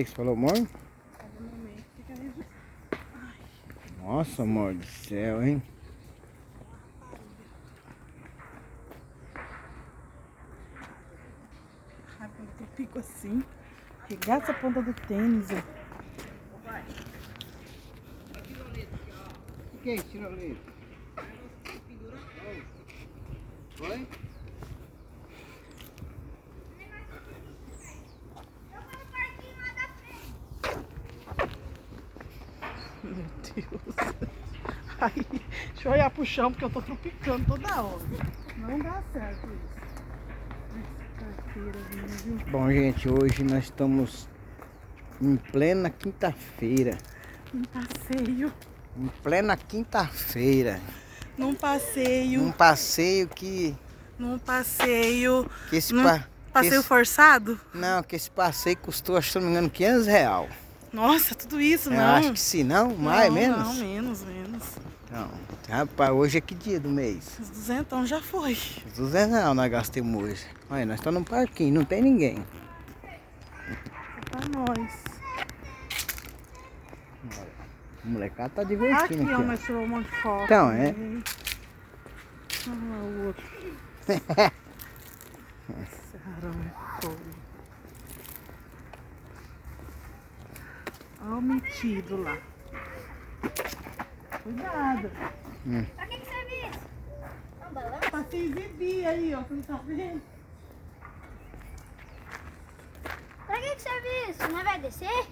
que você falou, amor? Nossa, amor do céu, hein? Quando eu fico assim, regaça a ponta do tênis, ó. O que é isso, tirolesa? Oi? Meu Deus. Ai, deixa eu olhar pro chão porque eu tô tropicando toda hora. Não dá certo isso. Carteira, viu? Bom, gente, hoje nós estamos em plena quinta-feira. Um passeio. Em plena quinta-feira. Num passeio. Um passeio que... Num passeio. que esse Num pa- passeio esse- forçado? Não, que esse passeio custou, acho que se não me engano, R$ 500. Nossa, tudo isso, Eu não? acho que sim, não? Mais, Não, menos? Não, menos. Então, rapaz, hoje é que dia do mês? Os 200 já foi. Os R$ 200 nós gastamos hoje. Olha, nós estamos num parquinho, não tem ninguém. É pra nós. O molecado tá Aqui, divertindo ó, aqui, nós tiramos um monte de foto. Então, é. Olha lá o outro. Caramba, fogo. Olha o metido lá. Cuidado. Pra que serve isso? É um balão? Pra se exibir aí, ó. Você não tá vendo? Pra que serve isso? Não vai descer?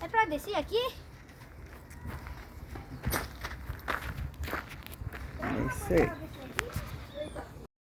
É pra descer aqui? É isso aí.